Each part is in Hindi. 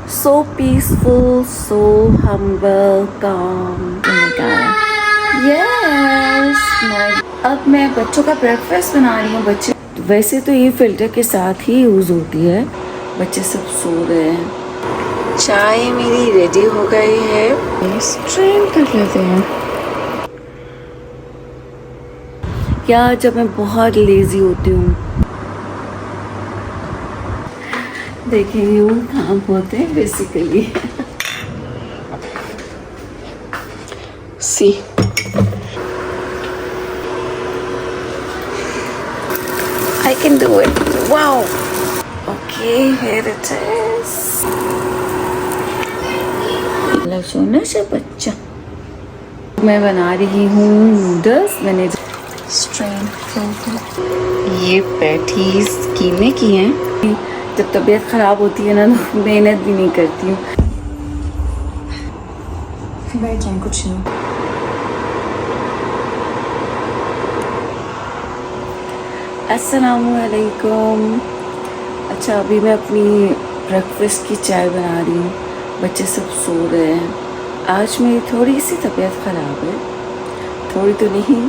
so peaceful, so humble, calm. Yes, अब मैं बच्चों का ब्रेकफास्ट बना रही हूँ। बच्चे वैसे तो ये फिल्टर के साथ ही यूज़ होती है। बच्चे सब सो रहे हैं। चाय मेरी रेडी हो गई है, स्ट्रेन कर लेते हैं। क्या जब मैं बहुत लेज़ी होती हूँ, देखिए यूँ काम होते हैं basically. See I can do it. Wow. Okay, here it is. सोना सा बच्चा। मैं बना रही हूँ नूडल्स। मैंने स्ट्रेन ये पैटीज कीमे की हैं। जब तबीयत ख़राब होती है ना तो मेहनत भी नहीं करती हूँ। बैठ जाए कुछ नहीं। अस्सलामुअलैकुम। अच्छा, अभी मैं अपनी ब्रेकफास्ट की चाय बना रही हूँ। बच्चे सब सो रहे हैं। आज मेरी थोड़ी सी तबीयत ख़राब है। थोड़ी तो नहीं,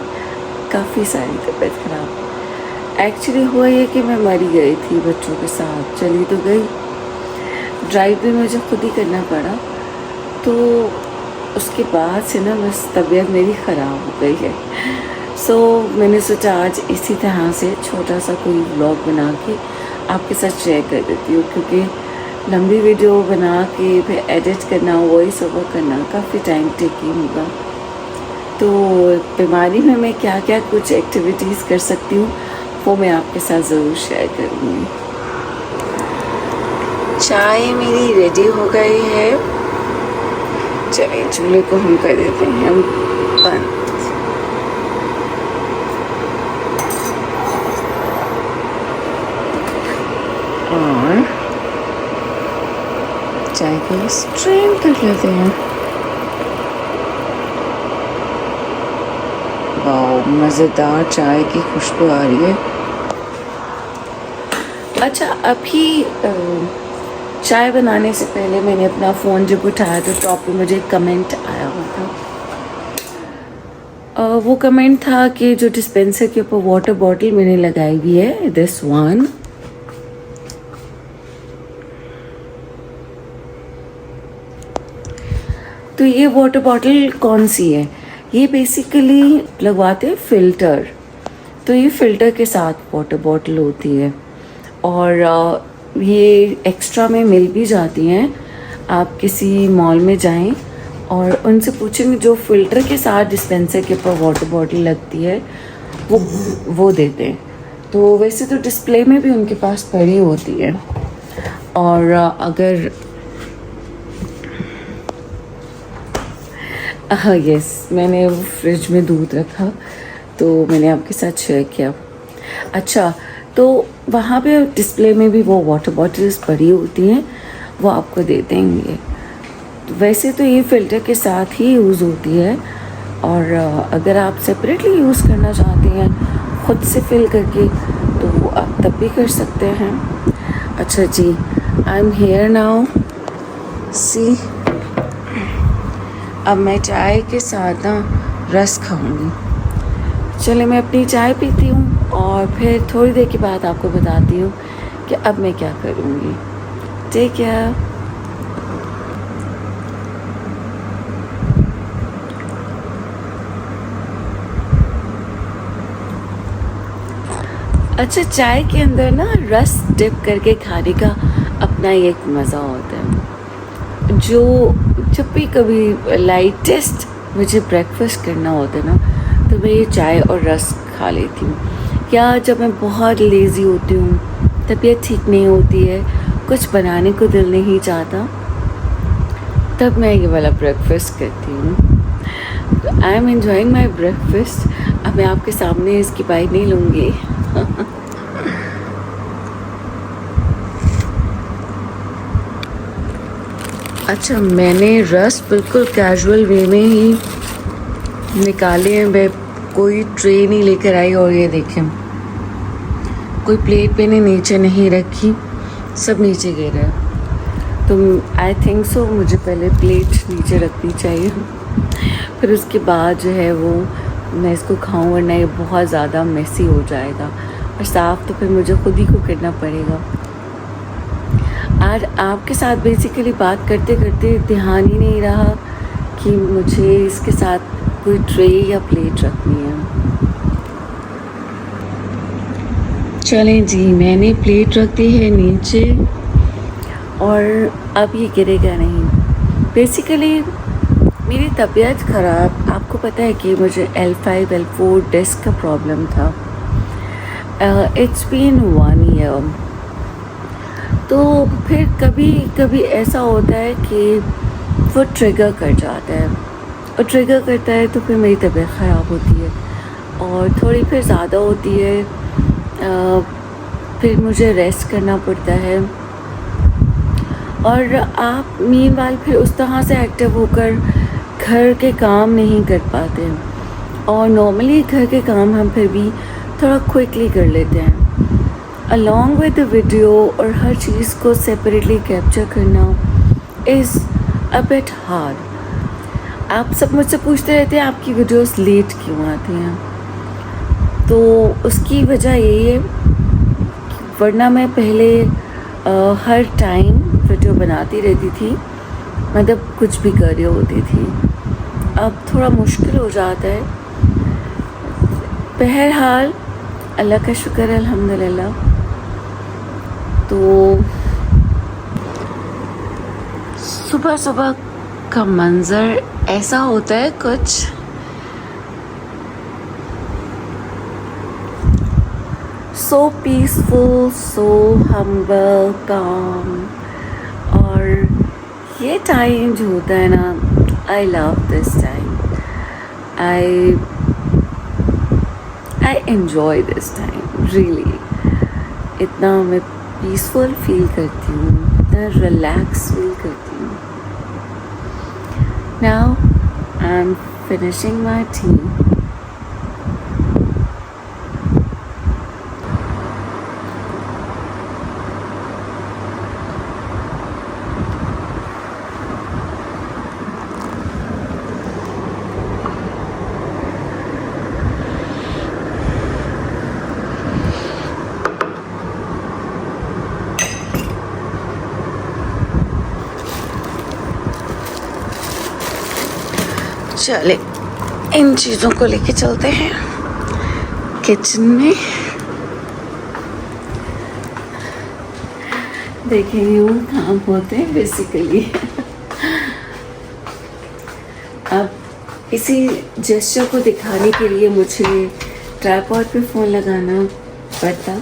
काफ़ी सारी तबीयत ख़राब है। एक्चुअली हुआ ये कि मैं मरी गई थी बच्चों के साथ। चली तो गई, ड्राइव भी मुझे खुद ही करना पड़ा। तो उसके बाद से ना बस तबीयत मेरी ख़राब हो गई है। सो मैंने सोचा आज इसी तरह से छोटा सा कोई व्लॉग बना के आपके साथ शेयर कर देती हूँ, क्योंकि लंबी वीडियो बना के फिर एडिट करना, वॉइस ओवर करना काफ़ी टाइम टेकिंग होगा। तो बीमारी में मैं क्या क्या कुछ एक्टिविटीज़ कर सकती हूँ वो मैं आपके साथ ज़रूर शेयर करूँगी। चाय मेरी रेडी हो गई है। चलिए चूल्हे को हम कर देते हैं बंद। और चाय को स्ट्रेन कर लेते हैं। वाह, मज़ेदार चाय की खुशबू आ रही है। अच्छा, अभी चाय बनाने से पहले मैंने अपना फ़ोन जब उठाया तो टॉप पे मुझे एक कमेंट आया हुआ था। वो कमेंट था कि जो डिस्पेंसर के ऊपर वाटर बॉटल मैंने लगाई हुई है, दिस वन, तो ये वाटर बॉटल कौन सी है? ये बेसिकली लगवाते हैं फ़िल्टर। तो ये फ़िल्टर के साथ वाटर बॉटल होती है और ये एक्स्ट्रा में मिल भी जाती हैं। आप किसी मॉल में जाएं और उनसे पूछेंगे जो फ़िल्टर के साथ डिस्पेंसर के ऊपर वाटर बॉटल लगती है वो देते हैं। तो वैसे तो डिस्प्ले में भी उनके पास पड़ी होती है। और अगर हाँ यस, मैंने वो फ्रिज में दूध रखा तो मैंने आपके साथ शेयर किया। अच्छा, तो वहाँ पे डिस्प्ले में भी वो वाटर बॉटल्स पड़ी होती हैं, वो आपको दे देंगे। वैसे तो ये फ़िल्टर के साथ ही यूज़ होती है और अगर आप सेपरेटली यूज़ करना चाहते हैं ख़ुद से फिल करके तो आप तब भी कर सकते हैं। अच्छा जी, आई एम हेयर नाउ। सी, अब मैं चाय के साथ ना रस खाऊंगी। चले मैं अपनी चाय पीती हूँ और फिर थोड़ी देर के बाद आपको बताती हूँ कि अब मैं क्या करूँगी। ठीक है। अच्छा, चाय के अंदर ना रस डिप करके खाने का अपना ही एक मज़ा होता है। जब भी कभी लाइटेस्ट मुझे ब्रेकफास्ट करना होता है ना तो मैं ये चाय और रस खा लेती हूँ। या जब मैं बहुत लेज़ी होती हूँ, तबीयत ठीक नहीं होती है, कुछ बनाने को दिल नहीं चाहता, तब मैं ये वाला ब्रेकफास्ट करती हूँ। I am enjoying my breakfast. अब मैं आपके सामने इसकी बाइट नहीं लूँगी। अच्छा, मैंने रस बिल्कुल कैजुअल वे में ही निकाले हैं। मैं कोई ट्रे नहीं लेकर आई और ये देखें, कोई प्लेट मैंने नीचे नहीं रखी, सब नीचे गिर रहा है। तो आई थिंक सो मुझे पहले प्लेट नीचे रखनी चाहिए, फिर उसके बाद जो है वो मैं इसको खाऊं, वरना ये बहुत ज़्यादा मेसी हो जाएगा और साफ़ तो फिर मुझे खुद ही को करना पड़ेगा। आज आपके साथ बेसिकली बात करते करते ध्यान ही नहीं रहा कि मुझे इसके साथ कोई ट्रे या प्लेट रखनी है। चलें जी, मैंने प्लेट रख दी है नीचे और अब ये गिरेगा नहीं। बेसिकली मेरी तबीयत ख़राब, आपको पता है कि मुझे L5 L4 डिस्क का प्रॉब्लम था। It's been 1 year. तो फिर कभी कभी ऐसा होता है कि वो ट्रिगर कर जाता है, और ट्रिगर करता है तो फिर मेरी तबीयत ख़राब होती है और थोड़ी फिर ज़्यादा होती है। फिर मुझे रेस्ट करना पड़ता है और आप मीनवाइल फिर उस तरह से एक्टिव होकर घर के काम नहीं कर पाते हैं। और नॉर्मली घर के काम हम फिर भी थोड़ा क्विकली कर लेते हैं। अलॉन्ग विद द वीडियो और हर चीज़ को सेपरेटली कैप्चर करना इज़ अ बिट हार्ड। आप सब मुझसे पूछते रहते हैं आपकी वीडियोस लेट क्यों आती हैं, तो उसकी वजह यही है, वरना मैं पहले हर टाइम वीडियो बनाती रहती थी, मतलब कुछ भी कर रही होती थी। अब थोड़ा मुश्किल हो जाता है। बहरहाल अल्लाह का शुक्र है, अल्हम्दुलिल्लाह। तो सुबह सुबह का मंज़र ऐसा होता है कुछ, so peaceful, so humble, calm। और ये टाइम जो होता है ना, I love this time। I enjoy this time really। इतना मैं पीसफुल फील करती हूँ, इतना रिलैक्स फील करती हूँ। Now I'm finishing my tea। चले इन चीज़ों को लेके चलते हैं किचन में। देखिए यूँ काम होते हैं बेसिकली। अब इसी जेस्चर को दिखाने के लिए मुझे ट्राइपॉड पे फ़ोन लगाना पड़ता,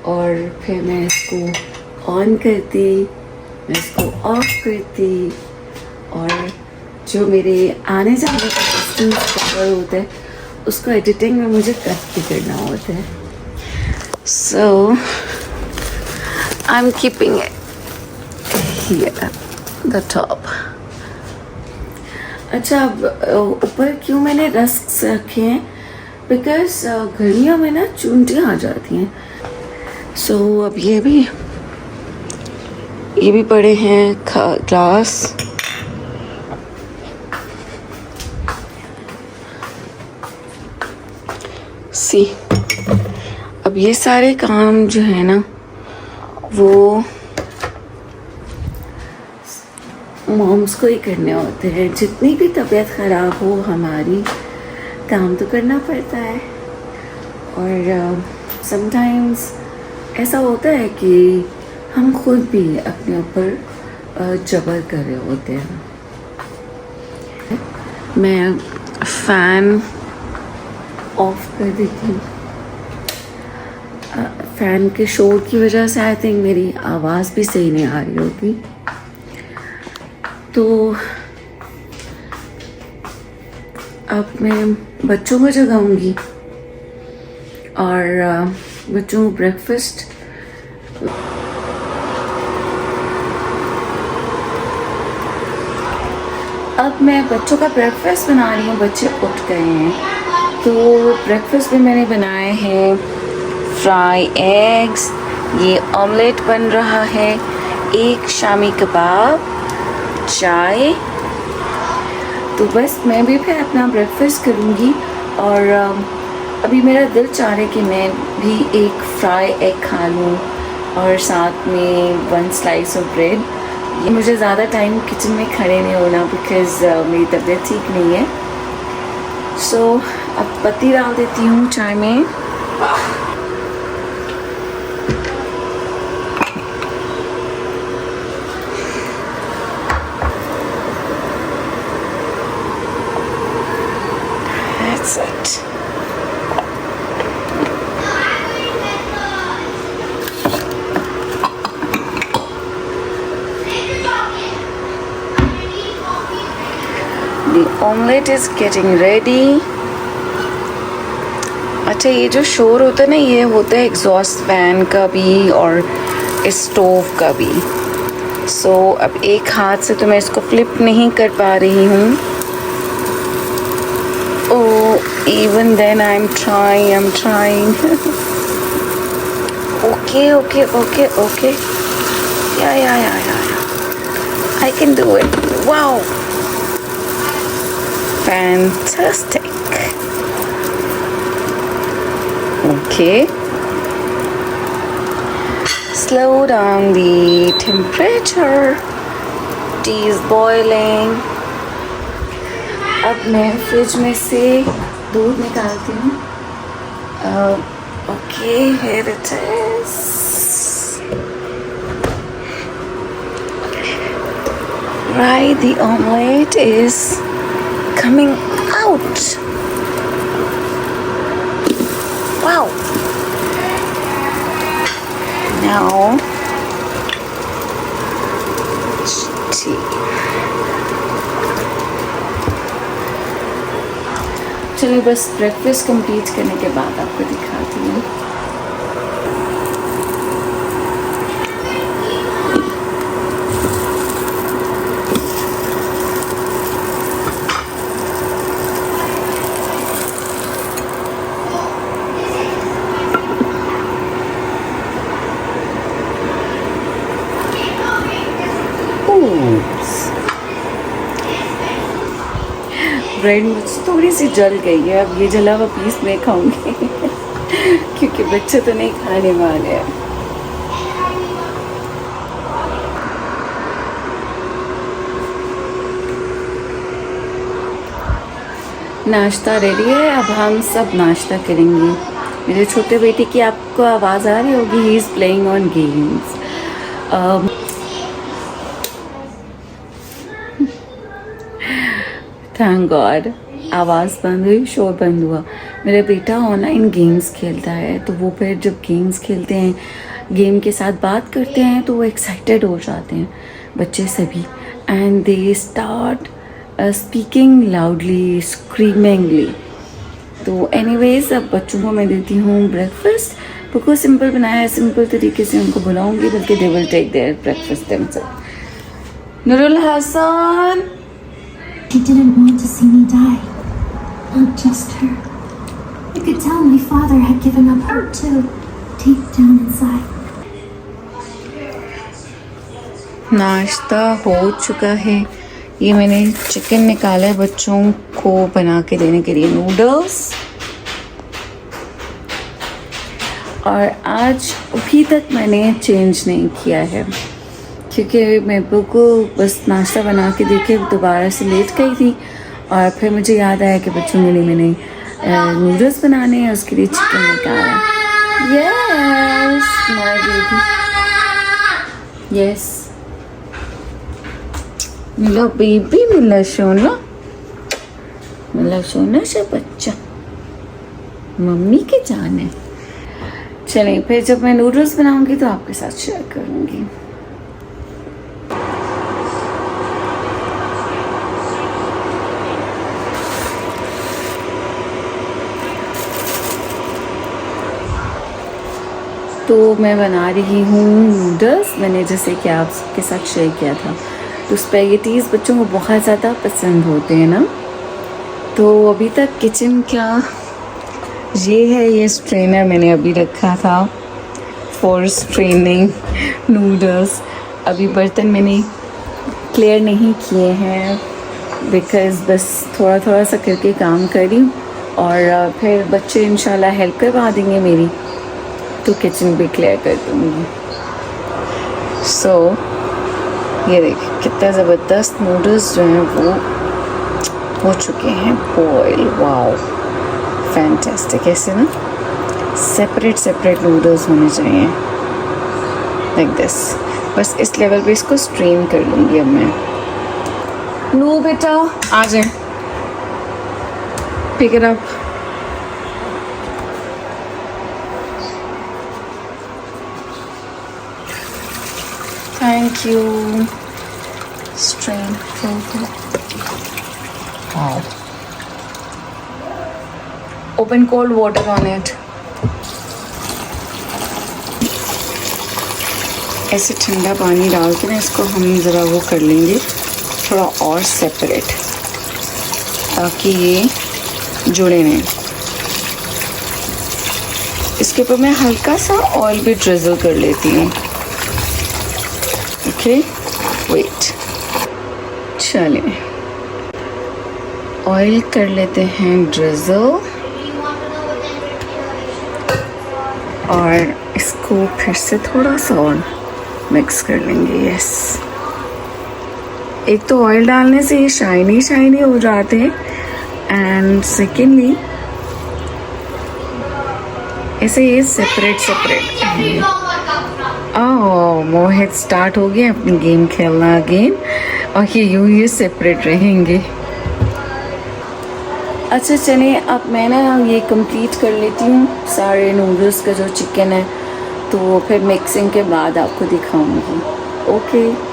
और फिर मैं इसको ऑन करती, मैं इसको ऑफ करती, और जो मेरे आने जाने का डिस्टेंस कवर होता है उसको एडिटिंग में मुझे कट भी करना होता है। So I am keeping it here the top. अच्छा, अब ऊपर क्यों मैंने रस्क रखे हैं, बिकॉज गर्मियों में ना चूंटियाँ आ जाती हैं। सो अब ये भी पड़े हैं ग्लास। सी अब ये सारे काम जो है ना वो मॉम्स को ही करने होते हैं। जितनी भी तबीयत ख़राब हो हमारी, काम तो करना पड़ता है। और समटाइम्स ऐसा होता है कि हम खुद भी अपने ऊपर जबर कर रहे होते हैं। मैं फ़ैन ऑफ कर देती हूँ। फ़ैन के शोर की वजह से आई थिंक मेरी आवाज़ भी सही नहीं आ रही होगी। तो अब मैं बच्चों को जगाऊंगी और बच्चों को ब्रेकफास्ट। अब मैं बच्चों का ब्रेकफास्ट बना रही हूँ। बच्चे उठ गए हैं तो ब्रेकफास्ट में मैंने बनाए हैं फ्राई एग्स, ये ऑमलेट बन रहा है, एक शामी कबाब, चाय। तो बस मैं भी फिर अपना ब्रेकफास्ट करूँगी। और अभी मेरा दिल चाह रहा है कि मैं भी एक फ्राई एग खा लूँ और साथ में 1 स्लाइस ऑफ ब्रेड। ये मुझे ज़्यादा टाइम किचन में खड़े नहीं होना बिकॉज़ मेरी तबीयत ठीक नहीं है। सो अब पत्ती डाल देती हूँ चाय में। That's it. The omelette is getting ready. अच्छा, ये जो शोर होता है ना, ये होता है एग्जॉस्ट फैन का भी और स्टोव का भी। सो अब एक हाथ से तो मैं इसको फ्लिप नहीं कर पा रही हूँ। Oh, even then I'm trying. Okay. Yeah. I can do it. Wow. Fantastic. Okay. Slow down the temperature. Tea is boiling. अब मैं फ्रिज में से दूध निकालती हूँ। Okay, here it is. Right, the omelette is coming out. Wow. Now, tea. चलिए बस ब्रेकफास्ट कंप्लीट करने के बाद आपको दिखाती हूँ। ब्रेड मुझसे थोड़ी सी जल गई है। अब ये जला हुआ पीस मैं खाऊंगी क्योंकि बच्चे तो नहीं खाने वाले हैं। नाश्ता रेडी है, अब हम सब नाश्ता करेंगे। मेरे छोटे बेटे की आपको आवाज़ आ रही होगी, he is playing on games. Thank God आवाज़ बंद हुई, शोर बंद हुआ। मेरा बेटा ऑनलाइन गेम्स खेलता है, तो वो फिर जब गेम्स खेलते हैं, गेम के साथ बात करते हैं, तो वो एक्साइटेड हो जाते हैं बच्चे सभी, and they start speaking loudly, screamingly. तो एनीवेज अब बच्चों को मैं देती हूँ ब्रेकफास्ट। बिल्कुल सिंपल बनाया है, सिंपल तरीके से उनको बुलाऊंगी, बल्कि they will take their breakfast themselves. Nurul Hasan, He didn't want to see me die. Not just her. I could tell my father had given up hope too, deep down inside. नाश्ता हो चुका है। ये मैंने चिकन निकाला है बच्चों को बना के देने के लिए, नूडल्स। और आज अभी तक मैंने चेंज नहीं किया है क्योंकि मैं बिल्कुल बस नाश्ता बना के देखे दोबारा से लेट गई थी, और फिर मुझे याद आया कि बच्चों के लिए मैंने नूडल्स बनाने हैं, उसके लिए चिकन निकाला। यस माय बेबी, यस मिला बेबी, मिला सोना, मिला सोना से बच्चा, मम्मी के जान है। चलिए फिर जब मैं नूडल्स बनाऊंगी तो आपके साथ शेयर करूंगी। तो मैं बना रही हूँ नूडल्स। मैंने जैसे कि आप सबके साथ शेयर किया था, तो स्पैगेटीज़ बच्चों को बहुत ज़्यादा पसंद होते हैं ना। तो अभी तक किचन का ये है, ये स्ट्रेनर मैंने अभी रखा था फॉर स्ट्रेनिंग नूडल्स। अभी बर्तन मैंने क्लियर नहीं किए हैं बिकॉज़ बस थोड़ा थोड़ा सा करके काम कर रही हूँ और फिर बच्चे इंशाल्लाह हेल्प करवा देंगे मेरी, तो किचन भी क्लियर कर दूँगी। सो ये देखिए कितना ज़बरदस्त नूडल्स जो हैं वो हो चुके हैं बॉयल। Wow fantastic. ऐसे ना सेपरेट सेपरेट नूडल्स होने चाहिए लाइक दिस। बस इस लेवल पे इसको स्ट्रेन कर लूँगी अब मैं। नू बेटा आ जाए, pick it up. Thank you. Strain wow. Open cold water on it. ऐसे ठंडा पानी डाल के ना इसको हम ज़रा वो कर लेंगे थोड़ा और सेपरेट, ताकि ये जुड़े नहीं। इसके ऊपर मैं हल्का सा ऑयल भी ड्रिजल कर लेती हूँ। ओके वेट, चलें ऑयल कर लेते हैं ड्रिजल और इसको फिर से थोड़ा सा और मिक्स कर लेंगे। यस, एक तो ऑयल डालने से ये शाइनी शाइनी हो जाते हैं एंड सेकेंडली ऐसे ये सेपरेट सेपरेट। ओह मोहित स्टार्ट हो गया अपनी गेम खेलना अगेन, और ये सेपरेट रहेंगे। अच्छा चलिए अब मैं ना ये कंप्लीट कर लेती हूँ सारे नूडल्स का जो चिकन है, तो फिर मिक्सिंग के बाद आपको दिखाऊंगी। ओके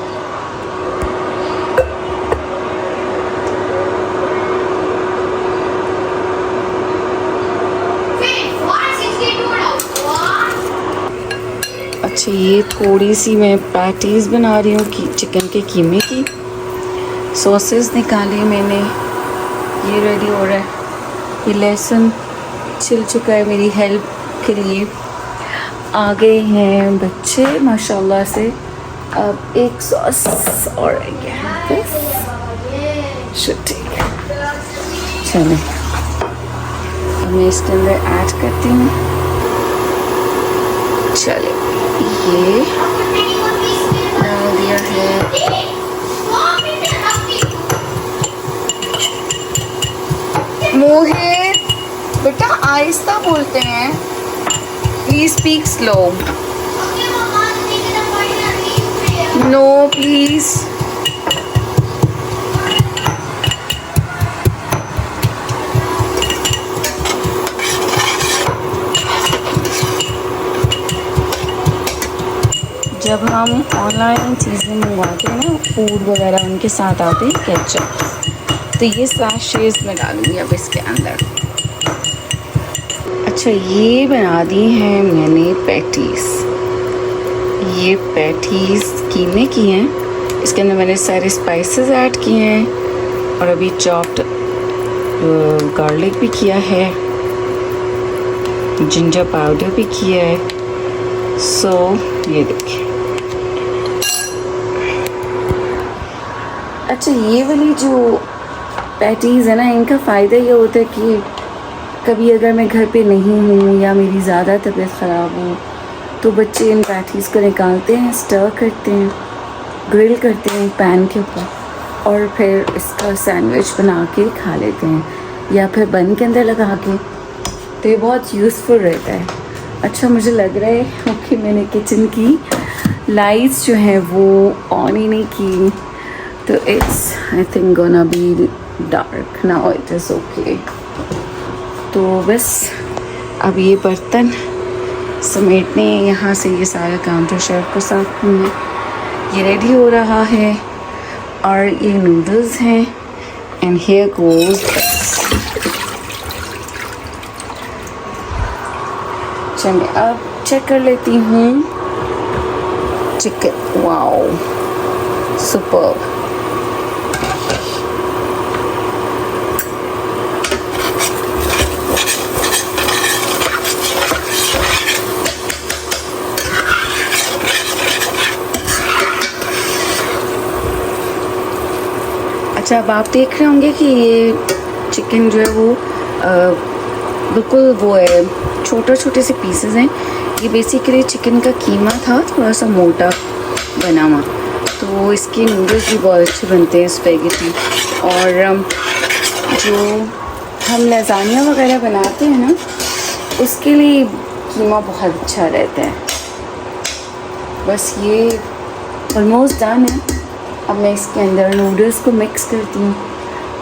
अच्छा, ये थोड़ी सी मैं पैटीज़ बना रही हूँ कि चिकन के कीमे की। सॉसेस निकाली मैंने, ये रेडी हो रहा है। ये लहसुन छिल चुका है मेरी हेल्प के लिए। आ गए हैं बच्चे माशाल्लाह से। अब एक सॉस और रह गया है, ठीक है। चलें अब मैं इसके अंदर ऐड करती हूँ। चले ये डाल दिया है। मोहित बेटा आहिस्ता बोलते हैं, please speak slow. No please. जब हम ऑनलाइन चीज़ें मंगवाते हैं ना, फूड वगैरह उनके साथ आते हैं केचप, तो ये सैशेज़ में डालूंगी अब इसके अंदर। अच्छा ये बना दी हैं मैंने पैटीज़। ये पैटीज़ कीमे की हैं, इसके अंदर मैंने सारे स्पाइसेस ऐड किए हैं और अभी चॉप्ड गार्लिक भी किया है, जिंजर पाउडर भी किया है। सो ये देखिए। अच्छा ये वाली जो पैटीज़ है ना, इनका फ़ायदा ये होता है कि कभी अगर मैं घर पे नहीं हूँ या मेरी ज़्यादा तबीयत ख़राब हो, तो बच्चे इन पैटीज़ को निकालते हैं, स्टर करते हैं, ग्रिल करते हैं पैन के ऊपर, और फिर इसका सैंडविच बना के खा लेते हैं, या फिर बन के अंदर लगा के। तो ये बहुत यूज़फुल रहता है। अच्छा मुझे लग रहा है कि मैंने किचन की लाइट्स जो हैं वो ऑन ही नहीं की, तो it's I think gonna be dark now, it is okay. तो बस अब ये बर्तन समेटने, यहाँ से ये सारा काउंटर शेल्फ को साफ करना, ये रेडी हो रहा है। और ये नूडल्स हैं एंड हियर गोज़। चलिए अब चेक कर लेती हूँ चिकन। Wow super. अच्छा, अब आप देख रहे होंगे कि ये चिकन जो है वो बिल्कुल वो है, छोटे छोटे से पीसेस हैं। ये बेसिकली चिकन का कीमा था, थोड़ा सा मोटा बना हुआ। तो इसके नूडल्स भी बहुत अच्छे बनते हैं स्पेगेटी। और जो हम लज़ानिया वगैरह बनाते हैं ना, उसके लिए कीमा बहुत अच्छा रहता है। बस ये ऑलमोस्ट डन है। अब मैं इसके अंदर नूडल्स को मिक्स करती हूँ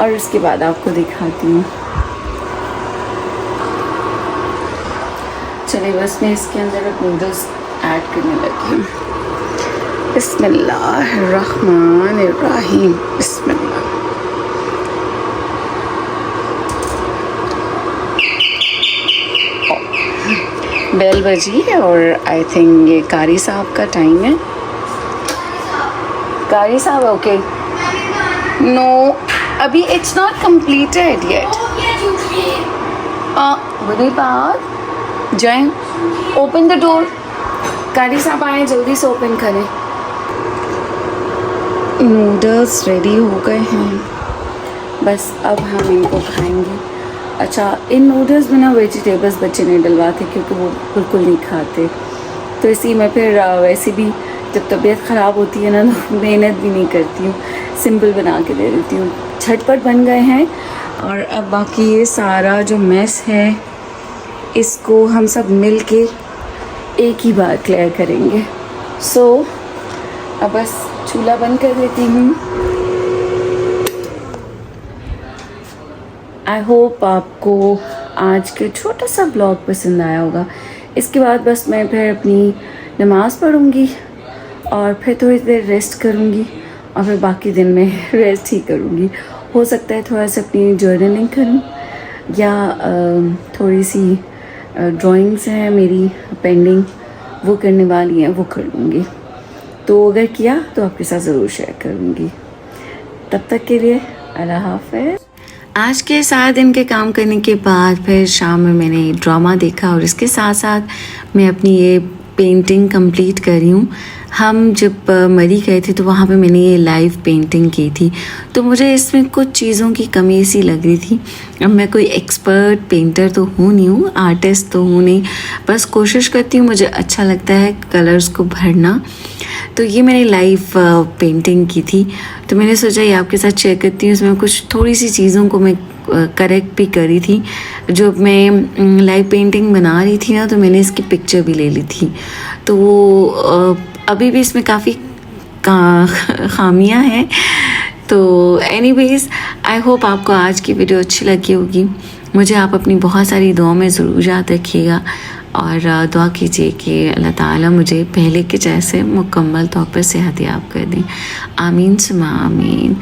और उसके बाद आपको दिखाती हूँ। चलिए, बस मैं इसके अंदर अब नूडल्स ऐड करने लगी हूँ। बिस्मिल्लाहिर्रहमानिर्रहीम। बिस्मिल्लाह। बेल बजी है और आई थिंक ये कारी साहब का टाइम है। कारी साहब, ओके। नो, अभी इट्स नॉट कंप्लीटेड येट। बुरी बात, जाएं, ओपन द डोर। कारी साहब आए, जल्दी से ओपन करें। नूडल्स रेडी हो गए हैं, बस अब हम इनको खाएंगे। अच्छा, इन नूडल्स में ना वेजिटेबल्स बच्चे नहीं डलवाते क्योंकि वो बिल्कुल नहीं खाते। तो इसी में फिर वैसे भी जब तबीयत ख़राब होती है ना तो मेहनत भी नहीं करती हूँ, सिंपल बना के दे देती हूँ। झटपट बन गए हैं। और अब बाकी ये सारा जो मेस है, इसको हम सब मिल के एक ही बार क्लियर करेंगे। सो अब बस चूल्हा बंद कर देती हूँ। आई होप आपको आज के छोटा सा ब्लॉग पसंद आया होगा। इसके बाद बस मैं फिर अपनी नमाज़ पढ़ूँगी और फिर थोड़ी देर रेस्ट करूँगी और फिर बाकी दिन में रेस्ट ही करूँगी। हो सकता है थोड़ा सा अपनी जर्नलिंग करूँ या थोड़ी सी ड्राइंग्स हैं मेरी पेंडिंग, वो करने वाली हैं, वो कर लूँगी। तो अगर किया तो आपके साथ ज़रूर शेयर करूँगी। तब तक के लिए अल्लाह हाफ़िज़। आज के 7 दिन के काम करने के बाद फिर शाम में मैंने ड्रामा देखा और इसके साथ साथ मैं अपनी ये पेंटिंग कंप्लीट कर रही हूँ। हम जब मरी गए थे तो वहाँ पे मैंने ये लाइव पेंटिंग की थी, तो मुझे इसमें कुछ चीज़ों की कमी सी लग रही थी। अब मैं कोई एक्सपर्ट पेंटर तो हूँ नहीं हूँ, आर्टिस्ट तो हूँ नहीं, बस कोशिश करती हूँ, मुझे अच्छा लगता है कलर्स को भरना। तो ये मैंने लाइव पेंटिंग की थी, तो मैंने सोचा ये आपके साथ शेयर करती हूँ। इसमें कुछ थोड़ी सी चीज़ों को मैं करेक्ट भी करी थी। जो मैं लाइव पेंटिंग बना रही थी ना, तो मैंने इसकी पिक्चर भी ले ली थी। तो वो अभी भी इसमें काफ़ी खामियां हैं। तो एनीवेज, आई होप आपको आज की वीडियो अच्छी लगी होगी। मुझे आप अपनी बहुत सारी दुआ में ज़रूर याद रखिएगा और दुआ कीजिए कि अल्लाह ताला मुझे पहले के जैसे मुकम्मल तौर पर सेहत याब कर दें। आमीन सुमा आमीन।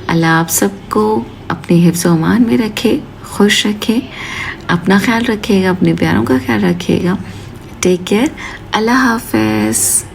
अल्लाह आप सबको अपने हिफ्ज़ व अमान में रखे, खुश रखे, अपना ख्याल रखिएगा, अपने प्यारों का ख्याल रखिएगा। Take care. अल्लाह हाफ़िज़।